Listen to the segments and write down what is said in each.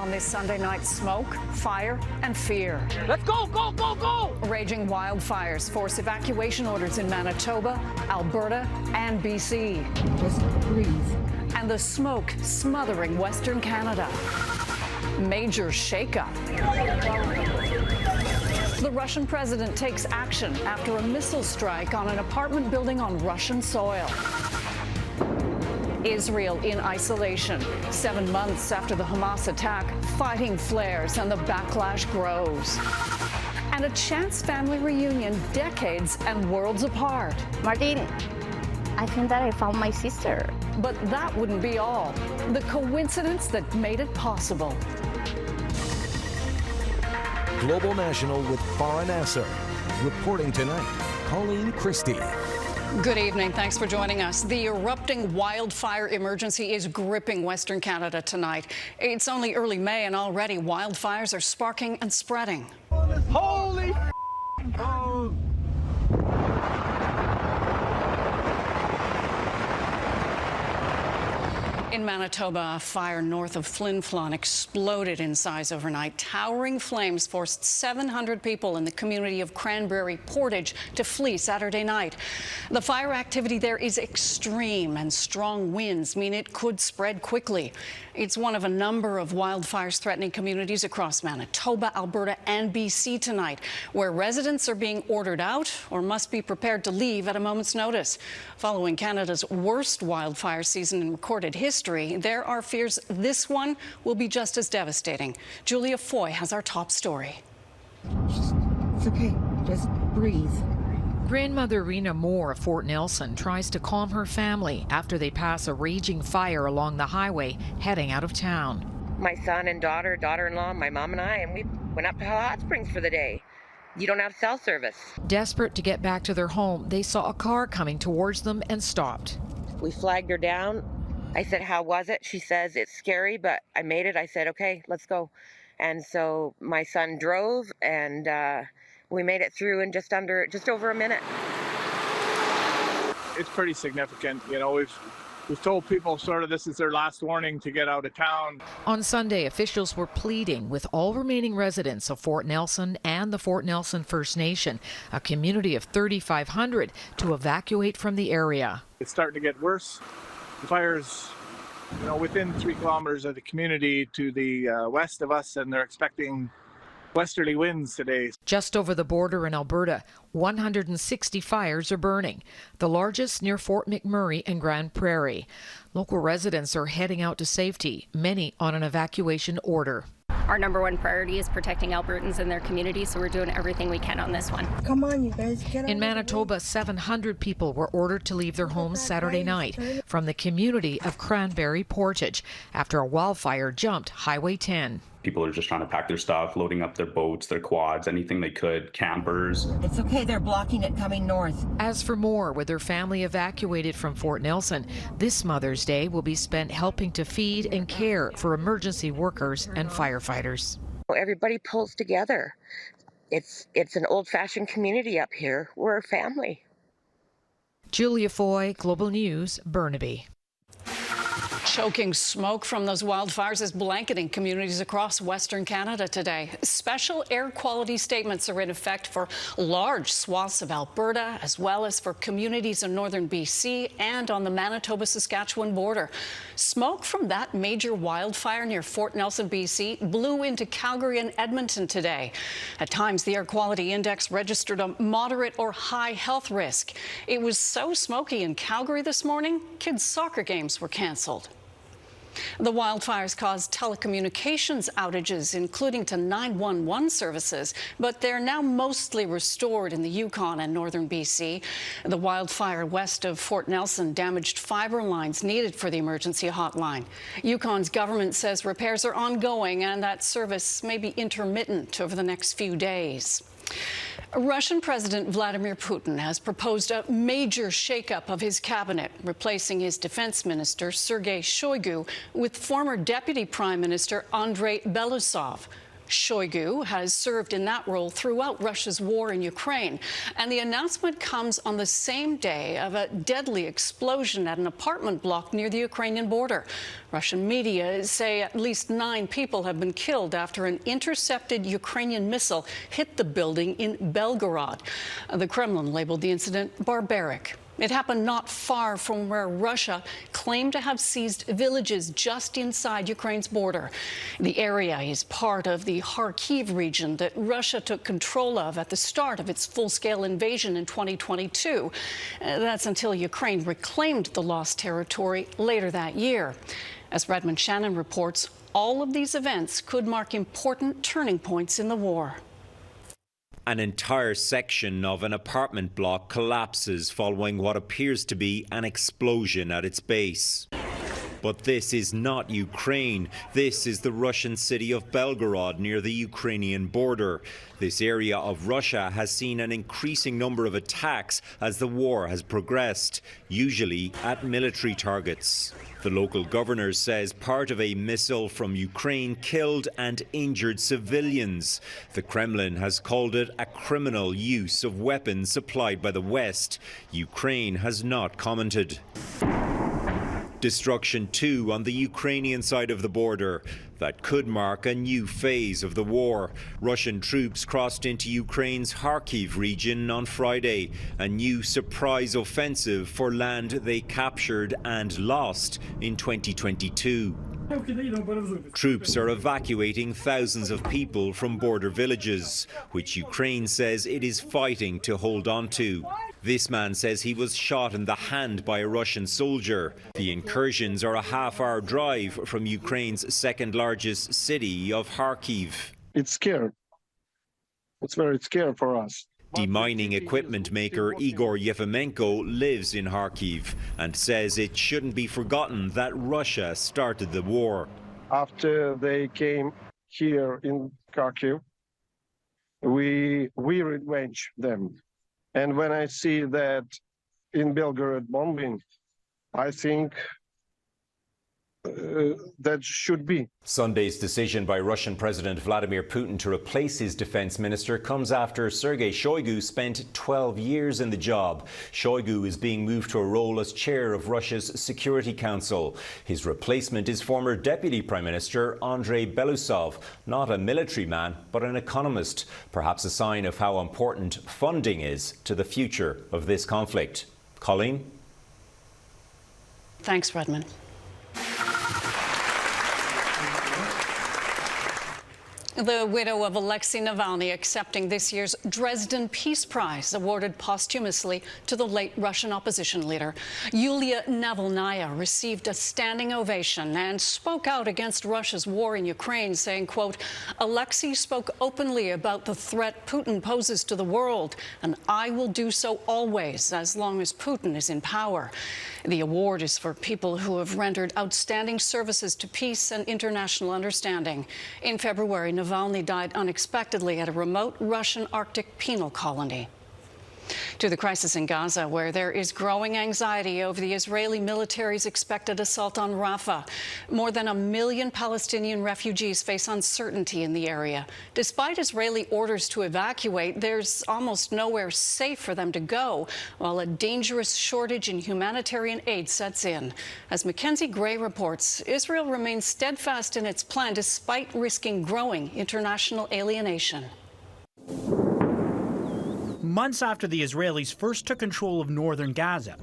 On this Sunday night, smoke, fire, and fear. Let's go, go, go, go! Raging wildfires force evacuation orders in Manitoba, Alberta, and BC. Just breathe. And the smoke smothering Western Canada. Major shakeup. The Russian president takes action after a missile strike on an apartment building on Russian soil. Israel in isolation. 7 months after the Hamas attack, fighting flares and the backlash grows. And a chance family reunion decades and worlds apart. Martin, I think that I found my sister. But that wouldn't be all. The coincidence that made it possible. Global National with Farah Nasser. Reporting tonight, Colleen Christie. Good evening. Thanks for joining us. The erupting wildfire emergency is gripping Western Canada tonight. It's only early May and already wildfires are sparking and spreading. Holy oh. In Manitoba, a fire north of Flin Flon exploded in size overnight. Towering flames forced 700 people in the community of Cranberry Portage to flee Saturday night. The fire activity there is extreme, and strong winds mean it could spread quickly. It's one of a number of wildfires threatening communities across Manitoba, Alberta, and BC tonight, where residents are being ordered out or must be prepared to leave at a moment's notice. Following Canada's worst wildfire season in recorded history, there are fears this one will be just as devastating. Julia Foy has our top story. It's okay. Just breathe. Grandmother Rena Moore of Fort Nelson tries to calm her family after they pass a raging fire along the highway heading out of town. My son and daughter-in-law, my mom and I, and we went up to Hot Springs for the day. You don't have cell service. Desperate to get back to their home, they saw a car coming towards them and stopped. We flagged her down. I said, how was it? She says, it's scary, but I made it. I said, okay, let's go. And so my son drove, and we made it through in just over a minute. It's pretty significant. You know, we've told people sort of this is their last warning to get out of town. On Sunday, officials were pleading with all remaining residents of Fort Nelson and the Fort Nelson First Nation, a community of 3,500, to evacuate from the area. It's starting to get worse. The fire's, you know, within 3 kilometers of the community to the west of us, and they're expecting westerly winds today. Just over the border in Alberta, 160 fires are burning, the largest near Fort McMurray and Grand Prairie. Local residents are heading out to safety, many on an evacuation order. Our number one priority is protecting Albertans and their communities, so we're doing everything we can on this one. Come on, you guys, get out. In Manitoba, 700 people were ordered to leave their homes Saturday night from the community of Cranberry Portage after a wildfire jumped Highway 10. People are just trying to pack their stuff, loading up their boats, their quads, anything they could, campers. It's okay, they're blocking it coming north. As for Moore, with her family evacuated from Fort Nelson, this Mother's Day will be spent helping to feed and care for emergency workers and firefighters. Everybody pulls together. It's an old-fashioned community up here. We're a family. Julia Foy, Global News, Burnaby. Choking smoke from those wildfires is blanketing communities across Western Canada today. Special air quality statements are in effect for large swaths of Alberta, as well as for communities in northern BC and on the Manitoba-Saskatchewan border. Smoke from that major wildfire near Fort Nelson, BC, blew into Calgary and Edmonton today. At times, the air quality index registered a moderate or high health risk. It was so smoky in Calgary this morning, kids' soccer games were canceled. The wildfires caused telecommunications outages, including to 911 services, but they're now mostly restored in the Yukon and northern BC. The wildfire west of Fort Nelson damaged fiber lines needed for the emergency hotline. Yukon's government says repairs are ongoing and that service may be intermittent over the next few days. Russian President Vladimir Putin has proposed a major shakeup of his cabinet, replacing his defense minister, Sergei Shoigu, with former Deputy Prime Minister Andrei Belousov. Shoigu has served in that role throughout Russia's war in Ukraine. And the announcement comes on the same day of a deadly explosion at an apartment block near the Ukrainian border. Russian media say at least 9 people have been killed after an intercepted Ukrainian missile hit the building in Belgorod. The Kremlin labeled the incident barbaric. It happened not far from where Russia claimed to have seized villages just inside Ukraine's border. The area is part of the Kharkiv region that Russia took control of at the start of its full-scale invasion in 2022. That's until Ukraine reclaimed the lost territory later that year. As Redmond Shannon reports, all of these events could mark important turning points in the war. An entire section of an apartment block collapses following what appears to be an explosion at its base. But this is not Ukraine. This is the Russian city of Belgorod near the Ukrainian border. This area of Russia has seen an increasing number of attacks as the war has progressed, usually at military targets. The local governor says part of a missile from Ukraine killed and injured civilians. The Kremlin has called it a criminal use of weapons supplied by the West. Ukraine has not commented. Destruction too on the Ukrainian side of the border. That could mark a new phase of the war. Russian troops crossed into Ukraine's Kharkiv region on Friday, a new surprise offensive for land they captured and lost in 2022. Troops are evacuating thousands of people from border villages, which Ukraine says it is fighting to hold on to. This man says he was shot in the hand by a Russian soldier. The incursions are a half-hour drive from Ukraine's second-largest city of Kharkiv. It's scary. It's very scary for us. Demining equipment maker Igor Yefimenko lives in Kharkiv and says it shouldn't be forgotten that Russia started the war. After they came here in Kharkiv, we revenge them. And when I see that in Belgorod bombing, I think that should be. Sunday's decision by Russian President Vladimir Putin to replace his defense minister comes after Sergei Shoigu spent 12 years in the job. Shoigu is being moved to a role as chair of Russia's Security Council. His replacement is former Deputy Prime Minister Andrei Belousov, not a military man, but an economist, perhaps a sign of how important funding is to the future of this conflict. Colleen? Thanks, Redmond. The widow of Alexei Navalny accepting this year's Dresden Peace Prize, awarded posthumously to the late Russian opposition leader. Yulia Navalnaya received a standing ovation and spoke out against Russia's war in Ukraine, saying, quote, "Alexei spoke openly about the threat Putin poses to the world, and I will do so always as long as Putin is in power." The award is for people who have rendered outstanding services to peace and international understanding. In February, Navalny died unexpectedly at a remote Russian Arctic penal colony. To the crisis in Gaza, where there is growing anxiety over the Israeli military's expected assault on Rafah. More than 1 million Palestinian refugees face uncertainty in the area. Despite Israeli orders to evacuate, there's almost nowhere safe for them to go, while a dangerous shortage in humanitarian aid sets in. As Mackenzie Gray reports, Israel remains steadfast in its plan despite risking growing international alienation. Months after the Israelis first took control of northern Gaza,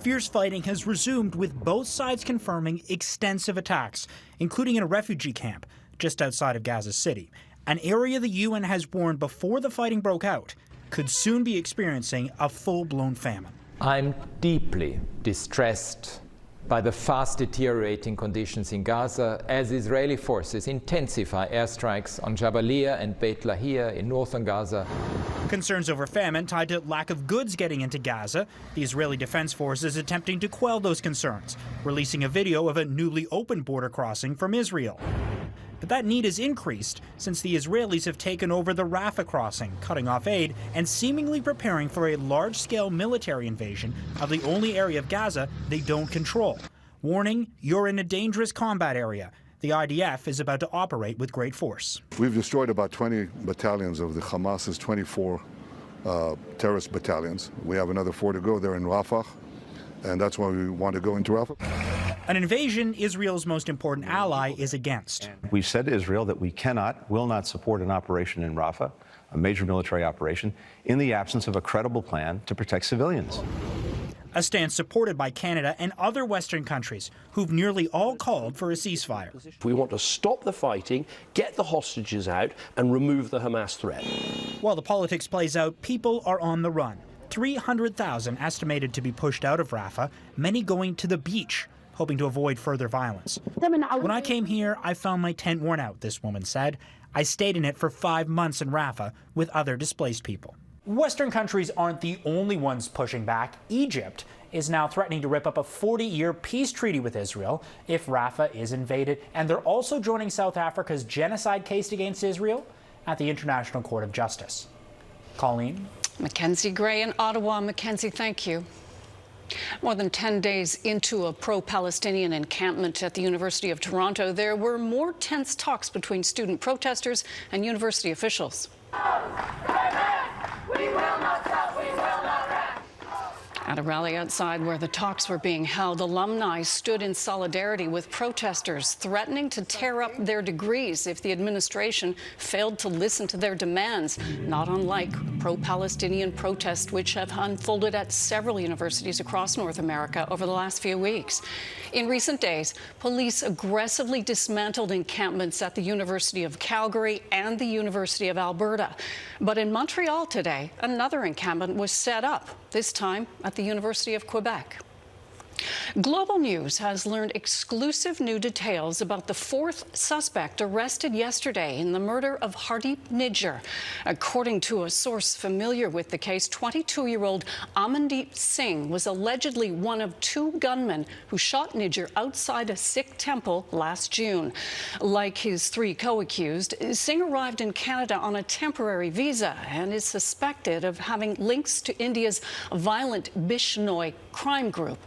fierce fighting has resumed, with both sides confirming extensive attacks, including in a refugee camp just outside of Gaza City, an area the UN has warned before the fighting broke out could soon be experiencing a full-blown famine. I'm deeply distressed by the fast deteriorating conditions in Gaza as Israeli forces intensify airstrikes on Jabalia and Beit Lahia in northern Gaza. Concerns over famine tied to lack of goods getting into Gaza. The Israeli Defense Force is attempting to quell those concerns, releasing a video of a newly opened border crossing from Israel. But that need has increased since the Israelis have taken over the Rafah crossing, cutting off aid and seemingly preparing for a large-scale military invasion of the only area of Gaza they don't control. Warning, you're in a dangerous combat area. The IDF is about to operate with great force. We've destroyed about 20 battalions of the Hamas's 24 terrorist battalions. We have another 4 to go there in Rafah, and that's why we want to go into Rafah. An invasion Israel's most important ally is against. We've said to Israel that we will not support an operation in Rafah, a major military operation, in the absence of a credible plan to protect civilians. A stance supported by Canada and other Western countries who've nearly all called for a ceasefire. We want to stop the fighting, get the hostages out, and remove the Hamas threat. While the politics plays out, people are on the run. 300,000 estimated to be pushed out of Rafah, many going to the beach, hoping to avoid further violence. When I came here, I found my tent worn out, this woman said. I stayed in it for 5 months in Rafah with other displaced people. Western countries aren't the only ones pushing back. Egypt is now threatening to rip up a 40-year peace treaty with Israel if Rafah is invaded. And they're also joining South Africa's genocide case against Israel at the International Court of Justice. Colleen? Mackenzie Gray in Ottawa. Mackenzie, thank you. More than 10 days into a pro-Palestinian encampment at the University of Toronto, there were more tense talks between student protesters and university officials. We will not stop, we will not rest. At a rally outside where the talks were being held, alumni stood in solidarity with protesters, threatening to tear up their degrees if the administration failed to listen to their demands, not unlike pro-Palestinian protests which have unfolded at several universities across North America over the last few weeks. In recent days, police aggressively dismantled encampments at the University of Calgary and the University of Alberta. But in Montreal today, another encampment was set up, this time at the University of Quebec. Global News has learned exclusive new details about the 4th suspect arrested yesterday in the murder of Hardy Nider. According to a source familiar with the case, 22-year-old Amandeep Singh was allegedly one of 2 gunmen who shot Nider outside a Sikh temple last June. Like his 3 co-accused, Singh arrived in Canada on a temporary visa and is suspected of having links to India's violent Bishnoi crime group.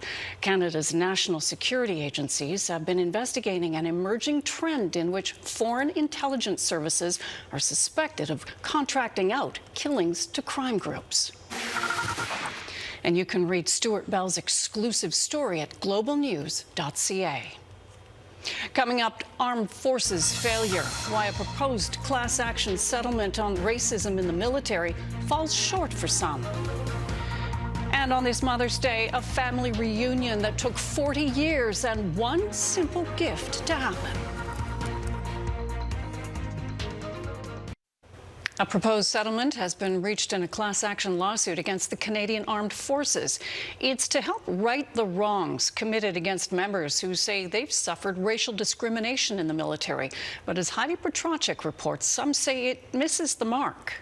Canada's national security agencies have been investigating an emerging trend in which foreign intelligence services are suspected of contracting out killings to crime groups. And you can read Stuart Bell's exclusive story at globalnews.ca. Coming up, armed forces failure, why a proposed class action settlement on racism in the military falls short for some. And on this Mother's Day, a family reunion that took 40 years and one simple gift to happen. A proposed settlement has been reached in a class action lawsuit against the Canadian Armed Forces. It's to help right the wrongs committed against members who say they've suffered racial discrimination in the military. But as Heidi Petracek reports, some say it misses the mark.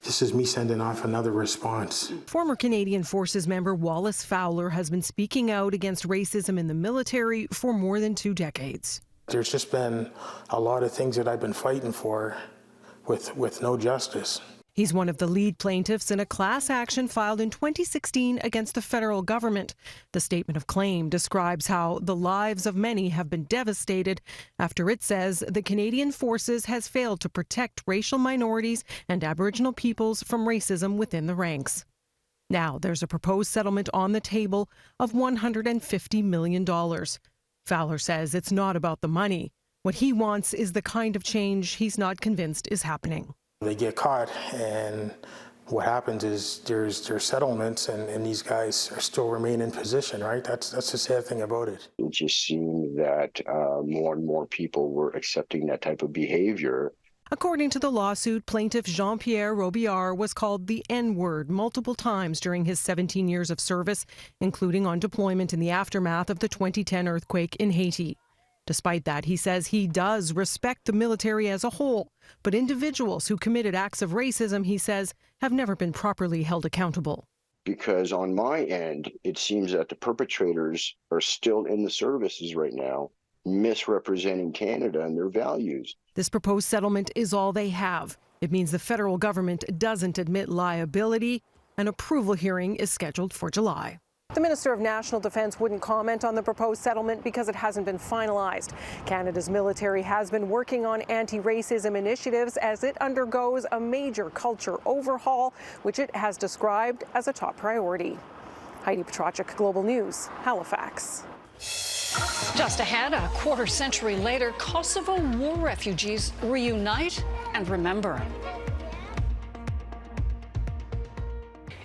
This is me sending off another response. Former Canadian Forces member Wallace Fowler has been speaking out against racism in the military for more than 2 decades. There's just been a lot of things that I've been fighting for with no justice. He's one of the lead plaintiffs in a class action filed in 2016 against the federal government. The statement of claim describes how the lives of many have been devastated after it says the Canadian Forces has failed to protect racial minorities and Aboriginal peoples from racism within the ranks. Now there's a proposed settlement on the table of $150 million. Fowler says it's not about the money. What he wants is the kind of change he's not convinced is happening. They get caught, and what happens is there's settlements, and these guys are still remain in position, right? That's the sad thing about it. It just seemed that more and more people were accepting that type of behavior. According to the lawsuit, plaintiff Jean-Pierre Robillard was called the N-word multiple times during his 17 years of service, including on deployment in the aftermath of the 2010 earthquake in Haiti. Despite that, he says he does respect the military as a whole, but individuals who committed acts of racism, he says, have never been properly held accountable. Because on my end, it seems that the perpetrators are still in the services right now, misrepresenting Canada and their values. This proposed settlement is all they have. It means the federal government doesn't admit liability. An approval hearing is scheduled for July. The Minister of National Defence wouldn't comment on the proposed settlement because it hasn't been finalized. Canada's military has been working on anti-racism initiatives as it undergoes a major culture overhaul, which it has described as a top priority. Heidi Petracek, Global News, Halifax. Just ahead, a quarter century later, Kosovo war refugees reunite and remember.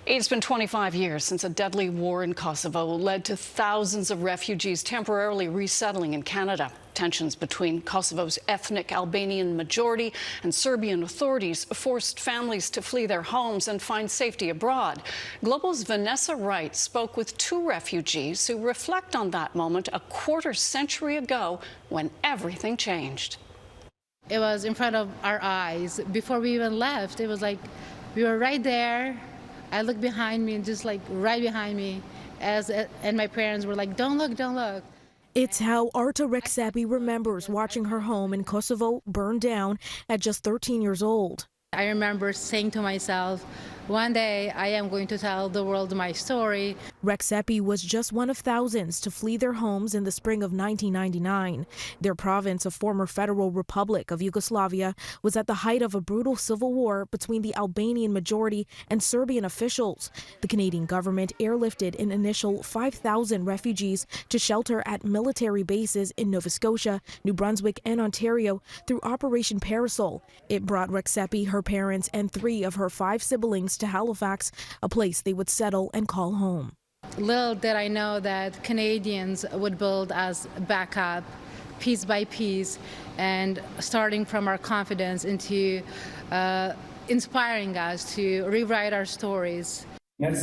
It's been 25 years since a deadly war in Kosovo led to thousands of refugees temporarily resettling in Canada. Tensions between Kosovo's ethnic Albanian majority and Serbian authorities forced families to flee their homes and find safety abroad. Global's Vanessa Wright spoke with two refugees who reflect on that moment a quarter century ago when everything changed. It was in front of our eyes. Before we even left, it was like we were right there. I looked behind me, and just like right behind me, and my parents were like, "Don't look, don't look." It's how Arta Reksabi remembers watching her home in Kosovo burn down at just 13 years old. I remember saying to myself, one day I am going to tell the world my story. Reksabi was just one of thousands to flee their homes in the spring of 1999. Their province, a former Federal Republic of Yugoslavia, was at the height of a brutal civil war between the Albanian majority and Serbian officials. The Canadian government airlifted an initial 5,000 refugees to shelter at military bases in Nova Scotia, New Brunswick, and Ontario through Operation Parasol. It brought Reksabi, her parents, and 3 of her 5 siblings to Halifax, a place they would settle and call home. Little did I know that Canadians would build us back up piece by piece, and starting from our confidence into inspiring us to rewrite our stories. An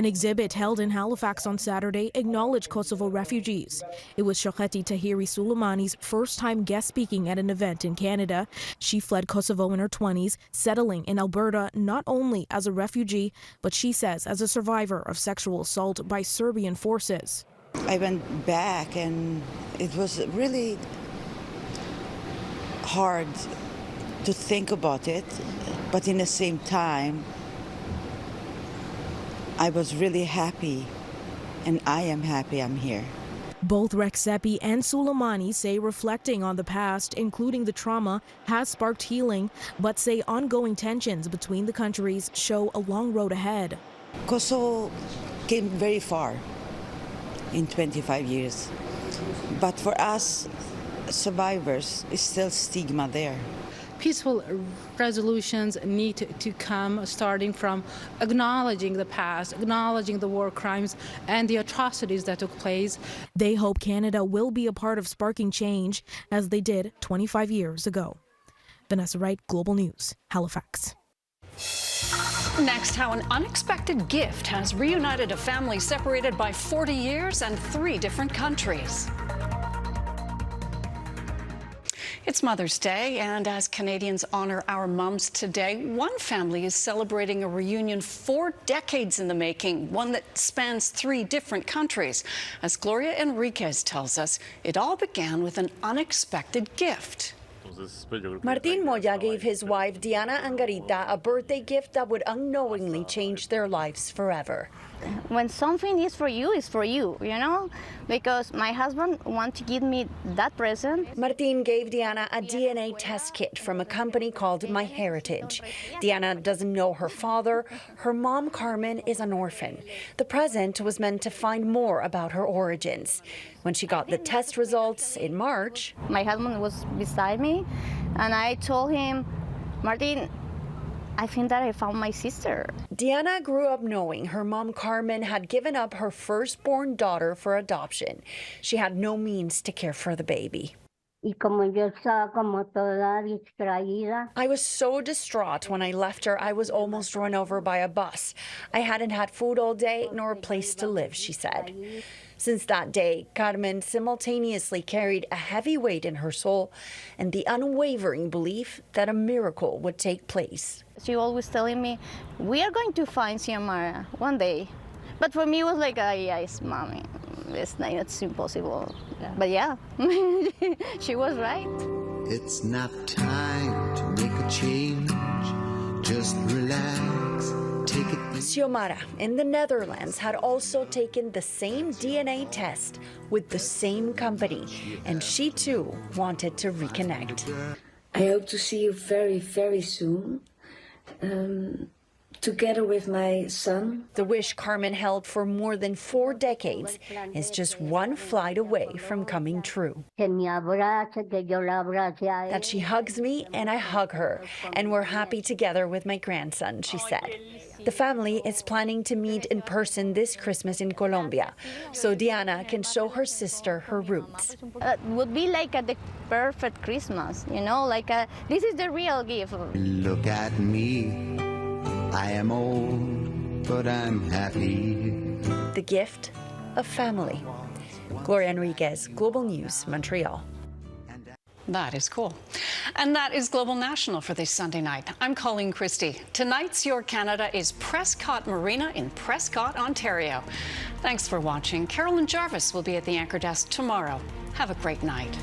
exhibit held in Halifax on Saturday acknowledged Kosovo refugees. It was Shokheti Tahiri Suleimani's first time guest speaking at an event in Canada. She fled Kosovo in her 20s, settling in Alberta not only as a refugee, but she says as a survivor of sexual assault by Serbian forces. I went back and it was really hard to think about it, but in the same time, I was really happy, and I am happy I'm here. Both Reksabi and Suleimani say reflecting on the past, including the trauma, has sparked healing, but say ongoing tensions between the countries show a long road ahead. Kosovo came very far in 25 years, but for us survivors, it's still stigma there. Peaceful resolutions need to come starting from acknowledging the past, acknowledging the war crimes and the atrocities that took place. They hope Canada will be a part of sparking change as they did 25 years ago. Vanessa Wright, Global News, Halifax. Next, how an unexpected gift has reunited a family separated by 40 years and 3 different countries. It's Mother's Day, and as Canadians honor our mums today, one family is celebrating a reunion 4 decades in the making, one that spans 3 different countries. As Gloria Enriquez tells us, it all began with an unexpected gift. Martin Moya gave his wife Diana Angarita a birthday gift that would unknowingly change their lives forever. When something is for you, you know? Because my husband wanted to give me that present. Martin gave Diana a DNA test kit from a company called MyHeritage. Diana doesn't know her father. Her mom, Carmen, is an orphan. The present was meant to find more about her origins. When she got the test results in March, my husband was beside me, and I told him, Martin, I think that I found my sister. Diana grew up knowing her mom, Carmen, had given up her firstborn daughter for adoption. She had no means to care for the baby. I was so distraught when I left her, I was almost run over by a bus. I hadn't had food all day, nor a place to live, she said. Since that day, Carmen simultaneously carried a heavy weight in her soul and the unwavering belief that a miracle would take place. She always telling me, we are going to find Xiomara one day. But for me, it was like, yes, mommy, it's impossible. Yeah. But yeah, she was right. It's not time to make a change. Just relax, Xiomara in the Netherlands had also taken the same DNA test with the same company, and she too wanted to reconnect. I hope to see you very, very soon, together with my son. The wish Carmen held for more than 4 decades is just one flight away from coming true. That she hugs me and I hug her, and we're happy together with my grandson, she said. The family is planning to meet in person this Christmas in Colombia, so Diana can show her sister her roots. It would be like the perfect Christmas, you know, like this is the real gift. Look at me, I am old, but I'm happy. The gift of family. Gloria Enriquez, Global News, Montreal. That is cool. And that is Global National for this Sunday night. I'm Colleen Christie. Tonight's Your Canada is Prescott Marina in Prescott, Ontario. Thanks for watching. Carolyn Jarvis will be at the anchor desk tomorrow. Have a great night.